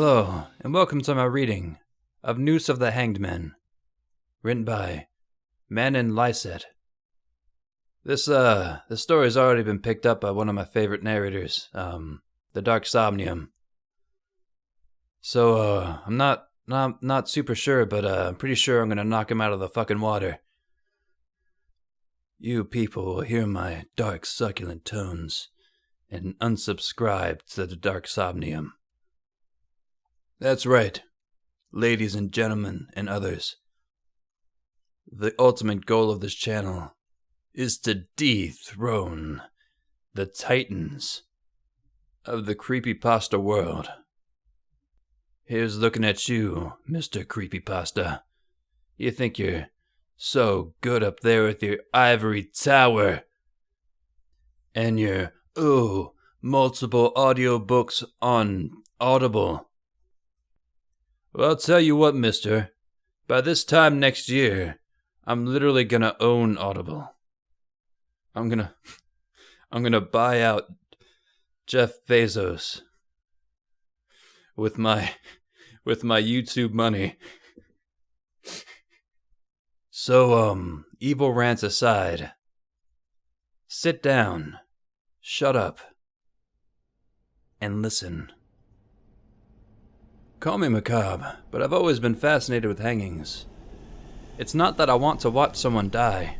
Hello, and welcome to my reading of Noose of the Hanged Men, written by Manon Lyset. This story's already been picked up by one of my favorite narrators, the Dark Somnium. So, I'm not super sure, but I'm pretty sure I'm gonna knock him out of the fucking water. You people will hear my dark, succulent tones and unsubscribe to the Dark Somnium. That's right, ladies and gentlemen and others. The ultimate goal of this channel is to dethrone the titans of the Creepypasta world. Here's looking at you, Mr. Creepypasta. You think you're so good up there with your ivory tower and your, multiple audiobooks on Audible. Well, I'll tell you what, mister. By this time next year, I'm literally gonna own Audible. I'm gonna buy out Jeff Bezos with my YouTube money. So, evil rants aside, sit down, shut up, and listen. Call me macabre, but I've always been fascinated with hangings. It's not that I want to watch someone die.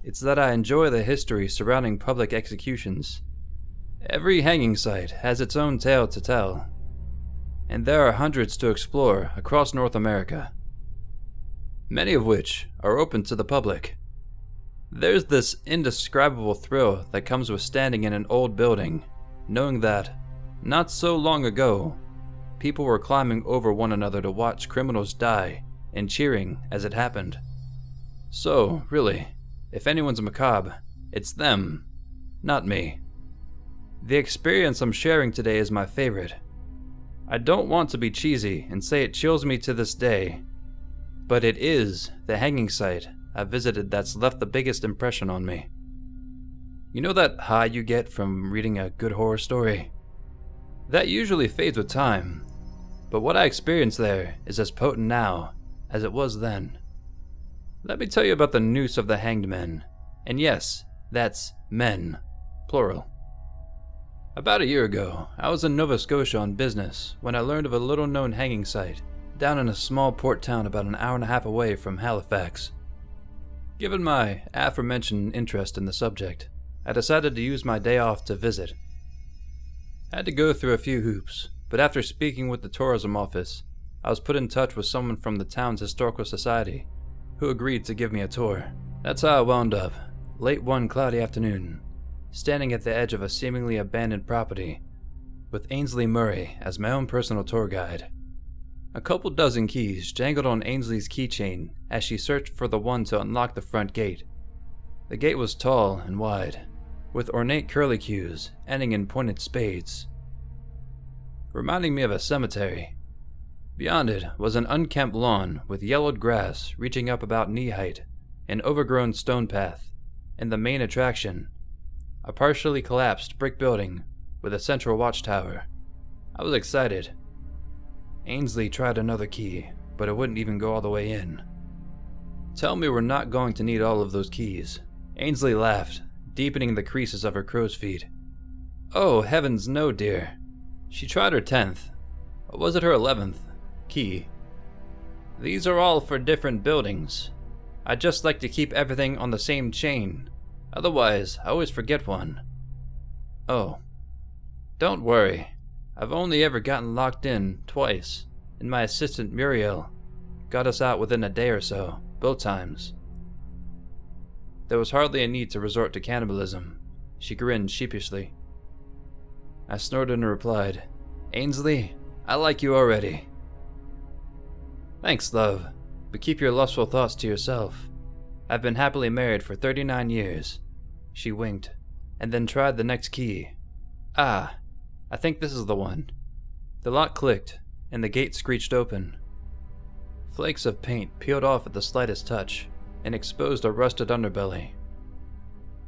It's that I enjoy the history surrounding public executions. Every hanging site has its own tale to tell, and there are hundreds to explore across North America, many of which are open to the public. There's this indescribable thrill that comes with standing in an old building, knowing that, not so long ago, people were climbing over one another to watch criminals die and cheering as it happened. So, really, if anyone's macabre, it's them, not me. The experience I'm sharing today is my favorite. I don't want to be cheesy and say it chills me to this day, but it is the hanging site I visited that's left the biggest impression on me. You know that high you get from reading a good horror story? That usually fades with time, but what I experienced there is as potent now as it was then. Let me tell you about the Noose of the Hanged Men, and yes, that's men, plural. About a year ago, I was in Nova Scotia on business when I learned of a little-known hanging site down in a small port town about an hour and a half away from Halifax. Given my aforementioned interest in the subject, I decided to use my day off to visit. I had to go through a few hoops, but after speaking with the tourism office, I was put in touch with someone from the town's historical society who agreed to give me a tour. That's how I wound up, late one cloudy afternoon, standing at the edge of a seemingly abandoned property with Ainsley Murray as my own personal tour guide. A couple dozen keys jangled on Ainsley's keychain as she searched for the one to unlock the front gate. The gate was tall and wide, with ornate curlicues ending in pointed spades, reminding me of a cemetery. Beyond it was an unkempt lawn with yellowed grass reaching up about knee height, an overgrown stone path, and the main attraction, a partially collapsed brick building with a central watchtower. I was excited. Ainsley tried another key, but it wouldn't even go all the way in. Tell me we're not going to need all of those keys. Ainsley laughed, deepening the creases of her crow's feet. Oh, heavens no, dear. She tried her 10th, or was it her 11th, key. These are all for different buildings. I just like to keep everything on the same chain. Otherwise, I always forget one. Oh. Don't worry. I've only ever gotten locked in twice, and my assistant Muriel got us out within a day or so, both times. There was hardly a need to resort to cannibalism. She grinned sheepishly. I snorted and replied, Ainsley, I like you already. Thanks, love, but keep your lustful thoughts to yourself. I've been happily married for 39 years. She winked, and then tried the next key. Ah, I think this is the one. The lock clicked, and the gate screeched open. Flakes of paint peeled off at the slightest touch, and exposed a rusted underbelly.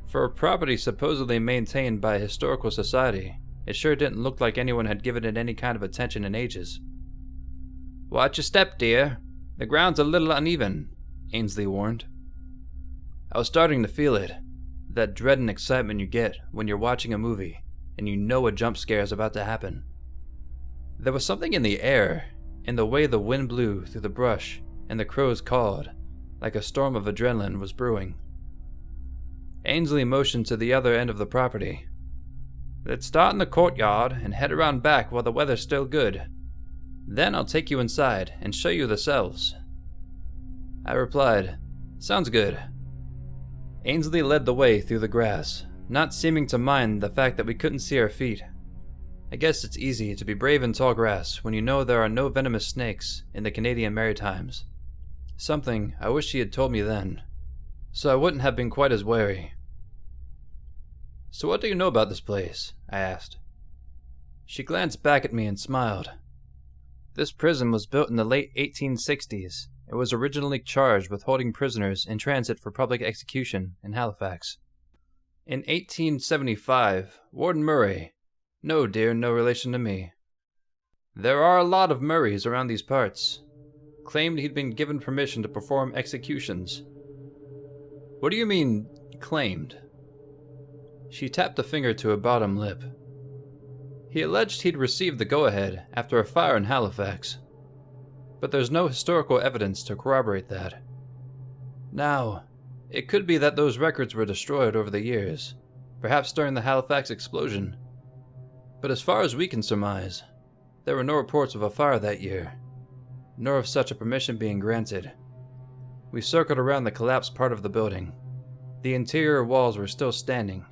For a property supposedly maintained by a historical society, It sure didn't look like anyone had given it any kind of attention in ages. "Watch your step, dear. The ground's a little uneven," Ainsley warned. I was starting to feel it, that dread and excitement you get when you're watching a movie and you know a jump scare is about to happen. There was something in the air, in the way the wind blew through the brush and the crows cawed, like a storm of adrenaline was brewing. Ainsley motioned to the other end of the property. "Let's start in the courtyard and head around back while the weather's still good. Then I'll take you inside and show you the cells." I replied, "Sounds good." Ainsley led the way through the grass, not seeming to mind the fact that we couldn't see our feet. I guess it's easy to be brave in tall grass when you know there are no venomous snakes in the Canadian Maritimes. Something I wish she had told me then, so I wouldn't have been quite as wary. "So what do you know about this place?" I asked. She glanced back at me and smiled. "This prison was built in the late 1860s. It was originally charged with holding prisoners in transit for public execution in Halifax. In 1875, Warden Murray, no dear, no relation to me. There are a lot of Murrays around these parts, claimed he'd been given permission to perform executions." "What do you mean, claimed?" She tapped a finger to her bottom lip. "He alleged he'd received the go-ahead after a fire in Halifax, but there's no historical evidence to corroborate that. Now, it could be that those records were destroyed over the years, perhaps during the Halifax explosion. But as far as we can surmise, there were no reports of a fire that year, nor of such a permission being granted. We circled around the collapsed part of the building. The interior walls were still standing,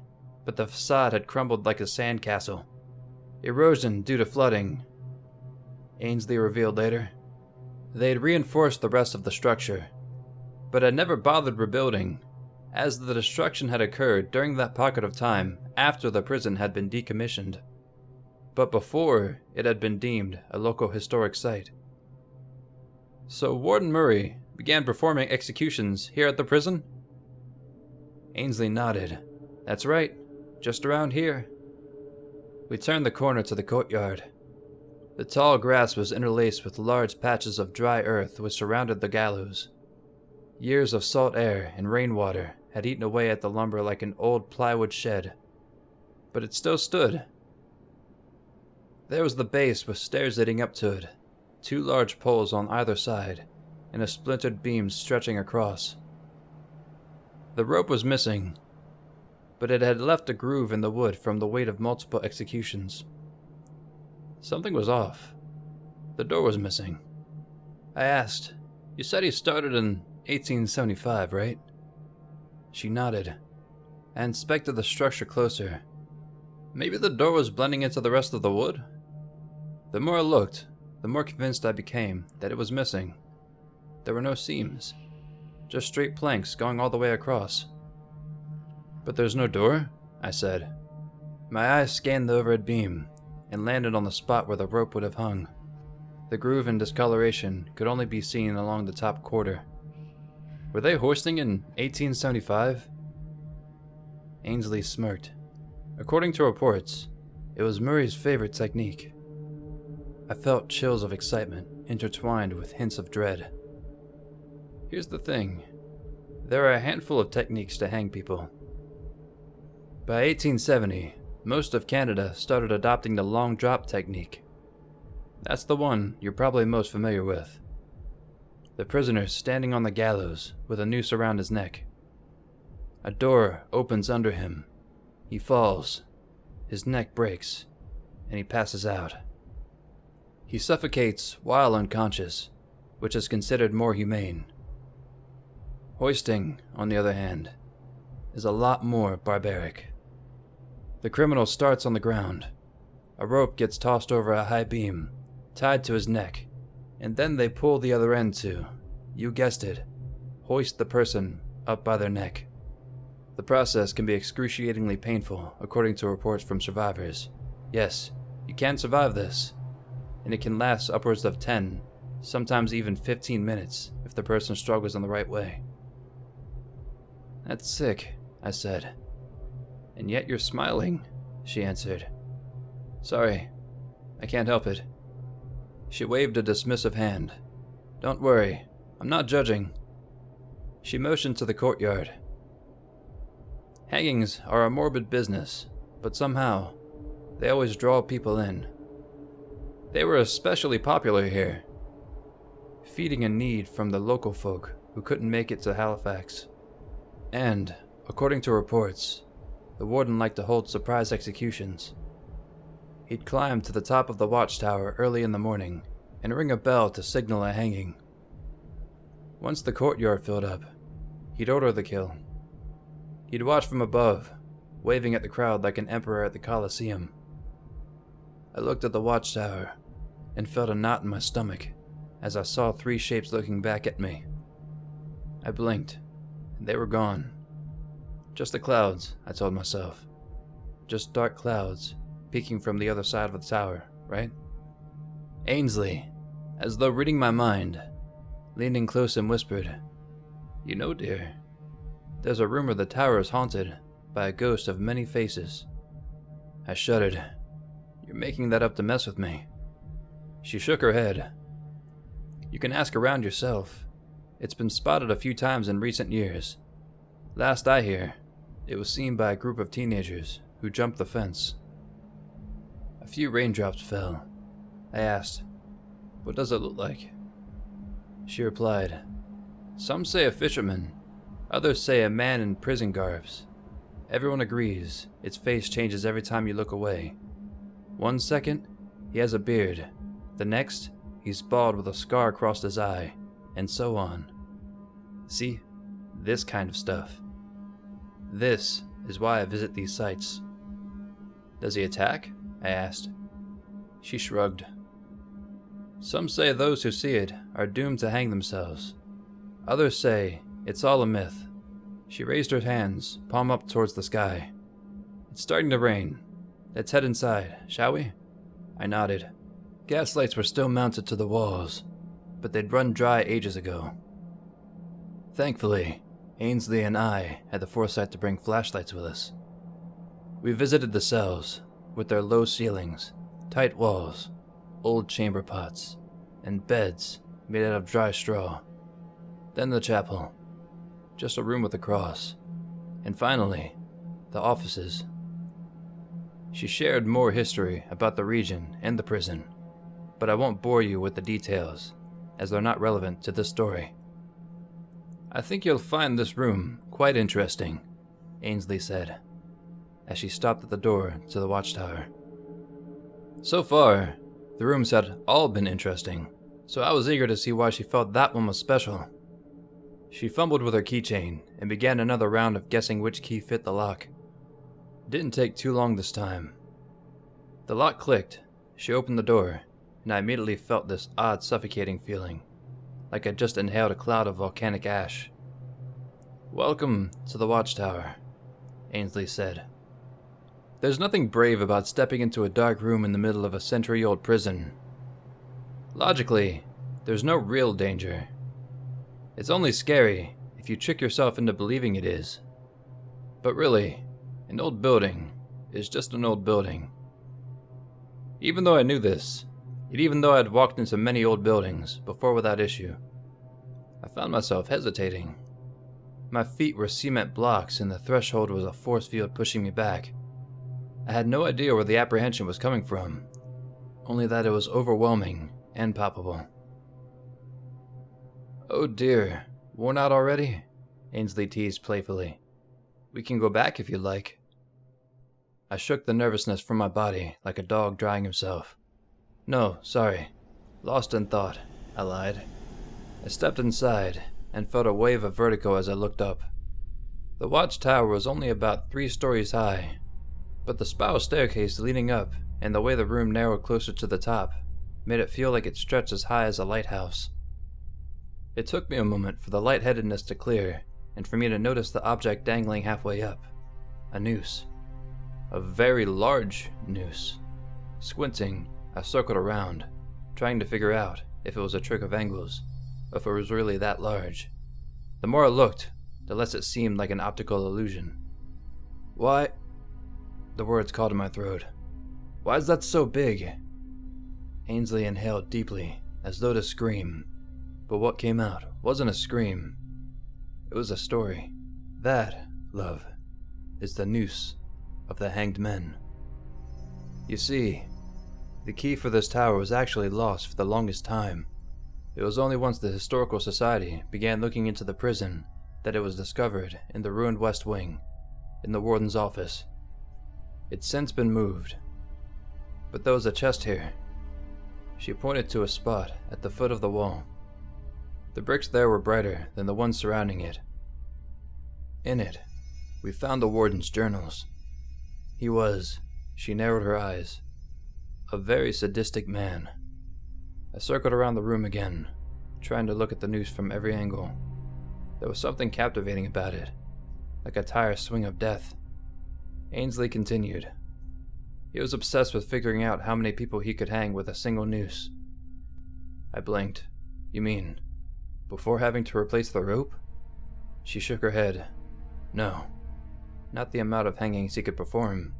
but the facade had crumbled like a sandcastle. Erosion due to flooding," Ainsley revealed later. "They had reinforced the rest of the structure, but had never bothered rebuilding, as the destruction had occurred during that pocket of time after the prison had been decommissioned, but before it had been deemed a local historic site." "So Warden Murray began performing executions here at the prison?" Ainsley nodded. "That's right, just around here." We turned the corner to the courtyard. The tall grass was interlaced with large patches of dry earth which surrounded the gallows. Years of salt air and rainwater had eaten away at the lumber like an old plywood shed, but it still stood. There was the base with stairs leading up to it, 2 large poles on either side, and a splintered beam stretching across. The rope was missing, but it had left a groove in the wood from the weight of multiple executions. Something was off. The door was missing. I asked, "You said he started in 1875, right?" She nodded. I inspected the structure closer. Maybe the door was blending into the rest of the wood? The more I looked, the more convinced I became that it was missing. There were no seams, just straight planks going all the way across. "But there's no door?" I said. My eyes scanned the overhead beam and landed on the spot where the rope would have hung. The groove and discoloration could only be seen along the top quarter. Were they hoisting in 1875? Ainsley smirked. According to reports, it was Murray's favorite technique. I felt chills of excitement intertwined with hints of dread. Here's the thing. There are a handful of techniques to hang people. By 1870, most of Canada started adopting the long drop technique. That's the one you're probably most familiar with. The prisoner standing on the gallows with a noose around his neck. A door opens under him. He falls. His neck breaks, and he passes out. He suffocates while unconscious, which is considered more humane. Hoisting, on the other hand, is a lot more barbaric. The criminal starts on the ground. A rope gets tossed over a high beam, tied to his neck, and then they pull the other end to, you guessed it, hoist the person up by their neck. The process can be excruciatingly painful, according to reports from survivors. Yes, you can survive this, and it can last upwards of 10, sometimes even 15 minutes if the person struggles in the right way. "That's sick," I said. "And yet you're smiling," she answered. Sorry, I can't help it. She waved a dismissive hand. Don't worry, I'm not judging. She motioned to the courtyard. Hangings are a morbid business, but somehow, they always draw people in. They were especially popular here, feeding a need from the local folk who couldn't make it to Halifax. And, according to reports, the warden liked to hold surprise executions. He'd climb to the top of the Watchtower early in the morning and ring a bell to signal a hanging. Once the courtyard filled up, he'd order the kill. He'd watch from above, waving at the crowd like an emperor at the Colosseum. I looked at the Watchtower and felt a knot in my stomach as I saw three shapes looking back at me. I blinked, and they were gone. Just the clouds, I told myself. Just dark clouds peeking from the other side of the tower, right? Ainsley, as though reading my mind, leaned in close and whispered, "You know, dear, there's a rumor the tower is haunted by a ghost of many faces." I shuddered. "You're making that up to mess with me." She shook her head. "You can ask around yourself. It's been spotted a few times in recent years. Last I hear, it was seen by a group of teenagers who jumped the fence." A few raindrops fell. I asked, "What does it look like?" She replied, "Some say a fisherman, others say a man in prison garbs. Everyone agrees its face changes every time you look away. One second, he has a beard. The next, he's bald with a scar across his eye, and so on. See, this kind of stuff. This is why I visit these sites." "Does he attack?" I asked. She shrugged. "Some say those who see it are doomed to hang themselves. Others say it's all a myth." She raised her hands, palm up towards the sky. "It's starting to rain. Let's head inside, shall we?" I nodded. Gas lights were still mounted to the walls, but they'd run dry ages ago. Thankfully, Ainsley and I had the foresight to bring flashlights with us. We visited the cells, with their low ceilings, tight walls, old chamber pots, and beds made out of dry straw. Then the chapel, just a room with a cross, and finally, the offices. She shared more history about the region and the prison, but I won't bore you with the details, as they're not relevant to this story. "I think you'll find this room quite interesting," Ainsley said, as she stopped at the door to the Watchtower. So far, the rooms had all been interesting, so I was eager to see why she felt that one was special. She fumbled with her keychain and began another round of guessing which key fit the lock. It didn't take too long this time. The lock clicked, she opened the door, and I immediately felt this odd suffocating feeling, like I'd just inhaled a cloud of volcanic ash. "Welcome to the Watchtower," Ainsley said. "There's nothing brave about stepping into a dark room in the middle of a century-old prison. Logically, there's no real danger. It's only scary if you trick yourself into believing it is. But really, an old building is just an old building." Even though I knew this, and even though I'd walked into many old buildings before without issue, I found myself hesitating. My feet were cement blocks and the threshold was a force field pushing me back. I had no idea where the apprehension was coming from, only that it was overwhelming and palpable. "Oh dear, worn out already?" Ainsley teased playfully. "We can go back if you'd like." I shook the nervousness from my body like a dog drying himself. "No, sorry. Lost in thought," I lied. I stepped inside and felt a wave of vertigo as I looked up. The Watchtower was only about 3 stories high, but the spiral staircase leading up and the way the room narrowed closer to the top made it feel like it stretched as high as a lighthouse. It took me a moment for the lightheadedness to clear and for me to notice the object dangling halfway up, a noose. A very large noose. Squinting, I circled around, trying to figure out if it was a trick of angles, or if it was really that large. The more I looked, the less it seemed like an optical illusion. "Why?" The words caught in my throat. Why is that so big? Ainsley inhaled deeply, as though to scream. But what came out wasn't a scream. It was a story. That, love, is the noose of the hanged men. You see, the key for this tower was actually lost for the longest time. It was only once the Historical Society began looking into the prison that it was discovered in the ruined West Wing, in the warden's office. It's since been moved. But there was a chest here. She pointed to a spot at the foot of the wall. The bricks there were brighter than the ones surrounding it. In it, we found the warden's journals. He was, she narrowed her eyes, a very sadistic man. I circled around the room again, trying to look at the noose from every angle. There was something captivating about it, like a tire swing of death. Ainsley continued. He was obsessed with figuring out how many people he could hang with a single noose. I blinked. You mean, before having to replace the rope? She shook her head. No, not the amount of hangings he could perform.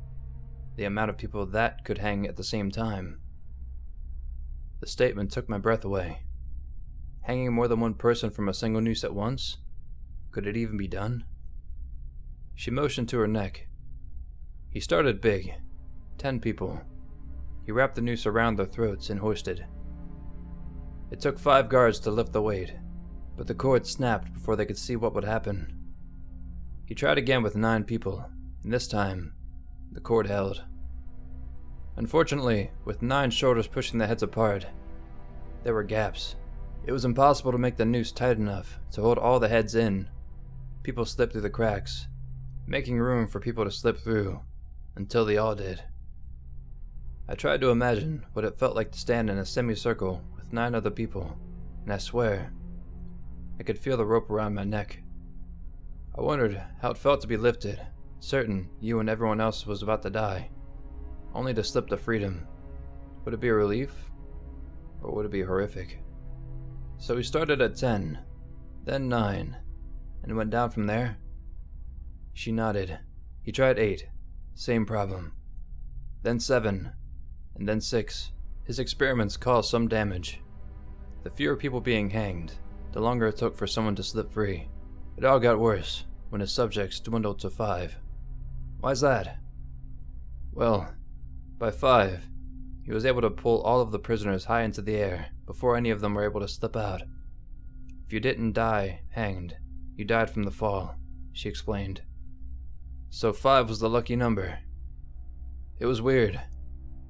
The amount of people that could hang at the same time. The statement took my breath away. Hanging more than one person from a single noose at once? Could it even be done? She motioned to her neck. He started big. 10 people. He wrapped the noose around their throats and hoisted. It took 5 guards to lift the weight, but the cord snapped before they could see what would happen. He tried again with 9 people, and this time, the cord held. Unfortunately, with 9 shoulders pushing the heads apart, there were gaps. It was impossible to make the noose tight enough to hold all the heads in. People slipped through the cracks, making room for people to slip through, until they all did. I tried to imagine what it felt like to stand in a semicircle with 9 other people, and I swear, I could feel the rope around my neck. I wondered how it felt to be lifted, certain you and everyone else was about to die, only to slip to freedom. Would it be a relief, or would it be horrific? So we started at 10, then 9, and went down from there. She nodded. He tried 8, same problem. Then 7, and then 6. His experiments caused some damage. The fewer people being hanged, the longer it took for someone to slip free. It all got worse when his subjects dwindled to 5. Why's that? Well, by 5, he was able to pull all of the prisoners high into the air before any of them were able to slip out. If you didn't die hanged, you died from the fall, she explained. So 5 was the lucky number. It was weird.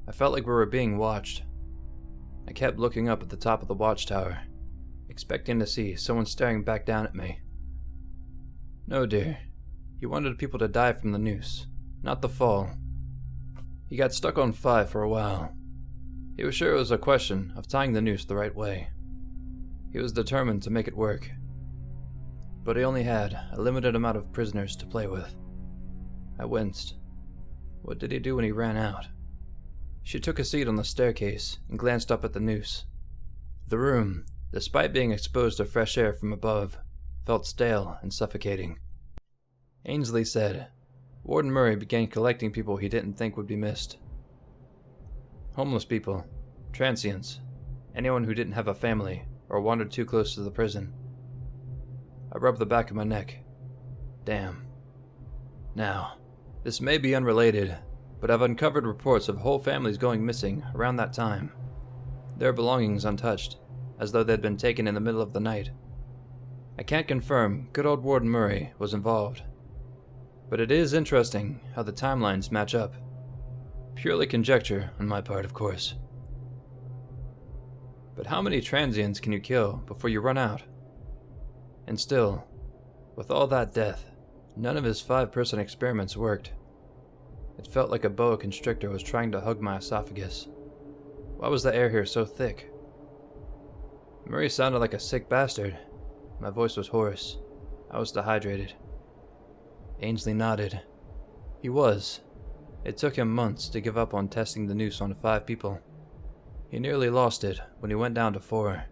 I felt like we were being watched. I kept looking up at the top of the Watchtower, expecting to see someone staring back down at me. No, dear. He wanted people to die from the noose, not the fall. He got stuck on 5 for a while. He was sure it was a question of tying the noose the right way. He was determined to make it work. But he only had a limited amount of prisoners to play with. I winced. What did he do when he ran out? She took a seat on the staircase and glanced up at the noose. The room, despite being exposed to fresh air from above, felt stale and suffocating. Ainsley said, Warden Murray began collecting people he didn't think would be missed. Homeless people, transients, anyone who didn't have a family or wandered too close to the prison. I rubbed the back of my neck. Damn. Now, this may be unrelated, but I've uncovered reports of whole families going missing around that time. Their belongings untouched, as though they'd been taken in the middle of the night. I can't confirm good old Warden Murray was involved, but it is interesting how the timelines match up. Purely conjecture on my part, of course. But how many transients can you kill before you run out? And still, with all that death, none of his 5-person experiments worked. It felt like a boa constrictor was trying to hug my esophagus. Why was the air here so thick? Murray sounded like a sick bastard. My voice was hoarse. I was dehydrated. Ainsley nodded. He was. It took him months to give up on testing the noose on 5 people. He nearly lost it when he went down to 4,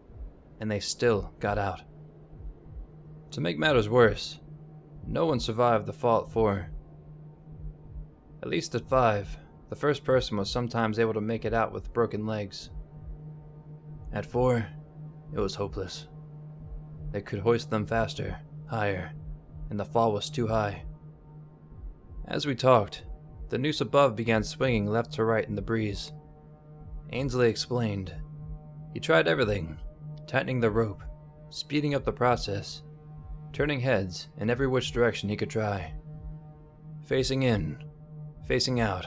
and they still got out. To make matters worse, no one survived the fall at 4. At least at 5, The first person was sometimes able to make it out with broken legs. At 4, it was hopeless. They could hoist them faster, higher, and the fall was too high. As we talked, the noose above began swinging left to right in the breeze. Ainsley explained. He tried everything, tightening the rope, speeding up the process, turning heads in every which direction he could try. Facing in, facing out,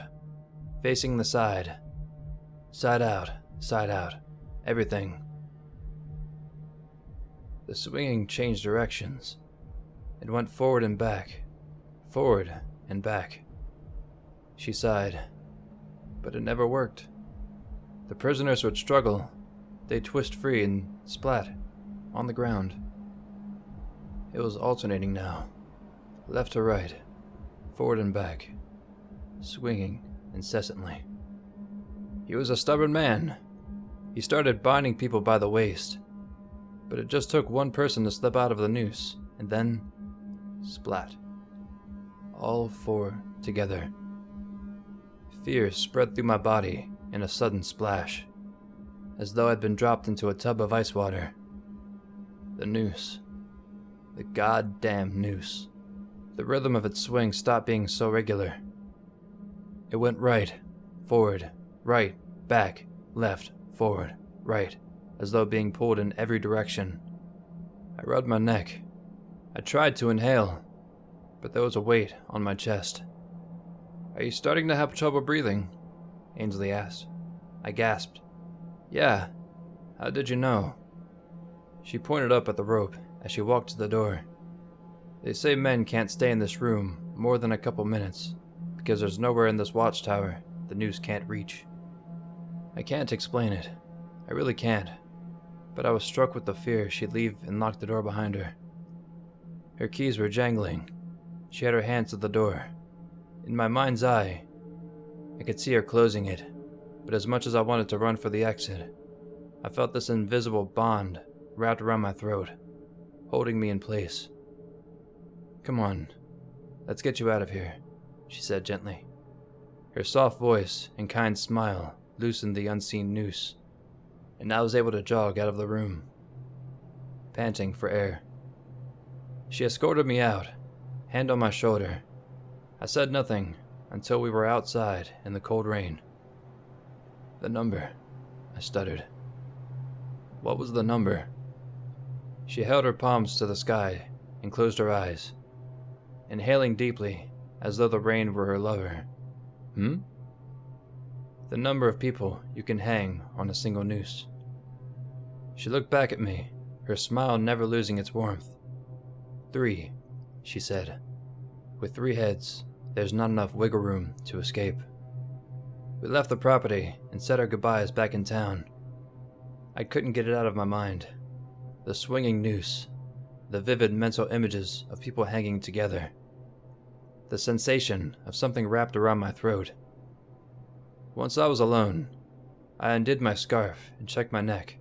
facing the side out, everything. The swinging changed directions. It went forward and back, forward and back. She sighed, but it never worked. The prisoners would struggle. They'd twist free and splat on the ground. It was alternating now, left to right, forward and back, swinging incessantly. He was a stubborn man. He started binding people by the waist, but it just took one person to slip out of the noose, and then splat. All 4 together. Fear spread through my body in a sudden splash, as though I'd been dropped into a tub of ice water. The noose. The goddamn noose. The rhythm of its swing stopped being so regular. It went right, forward, right, back, left, forward, right, as though being pulled in every direction. I rubbed my neck. I tried to inhale, but there was a weight on my chest. "Are you starting to have trouble breathing?" Ainsley asked. I gasped. "Yeah. How did you know?" She pointed up at the rope as she walked to the door. "They say men can't stay in this room more than a couple minutes, because there's nowhere in this watchtower the noose can't reach. I can't explain it. I really can't. But I was struck with the fear she'd leave and lock the door behind her. Her keys were jangling. She had her hand to the door. In my mind's eye, I could see her closing it, but as much as I wanted to run for the exit, I felt this invisible bond wrapped around my throat, holding me in place. "Come on, let's get you out of here," she said gently. Her soft voice and kind smile loosened the unseen noose, and I was able to jog out of the room, panting for air. She escorted me out, hand on my shoulder. I said nothing until we were outside in the cold rain. "The number," I stuttered. "What was the number?" She held her palms to the sky and closed her eyes, inhaling deeply as though the rain were her lover. "The number of people you can hang on a single noose." She looked back at me, her smile never losing its warmth. 3, she said. "With 3 heads, there's not enough wiggle room to escape." We left the property and said our goodbyes back in town. I couldn't get it out of my mind. The swinging noose, the vivid mental images of people hanging together, the sensation of something wrapped around my throat. Once I was alone, I undid my scarf and checked my neck.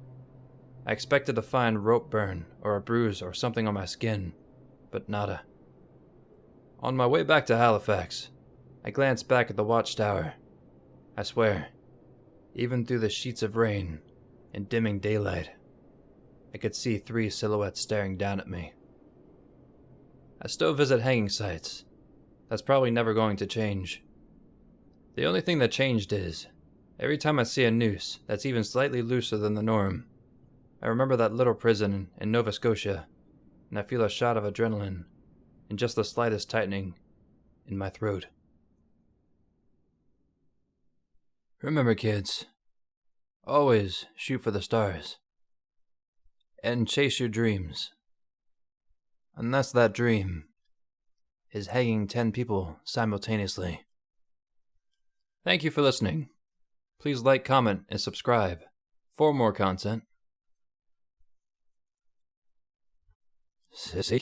I expected to find rope burn or a bruise or something on my skin, but nada. On my way back to Halifax, I glanced back at the Watchtower. I swear, even through the sheets of rain and dimming daylight, I could see 3 silhouettes staring down at me. I still visit hanging sites. That's probably never going to change. The only thing that changed is, every time I see a noose that's even slightly looser than the norm, I remember that little prison in Nova Scotia, and I feel a shot of adrenaline and just the slightest tightening in my throat. Remember, kids, always shoot for the stars and chase your dreams, unless that dream is hanging 10 people simultaneously. Thank you for listening. Please like, comment, and subscribe for more content. Sissy.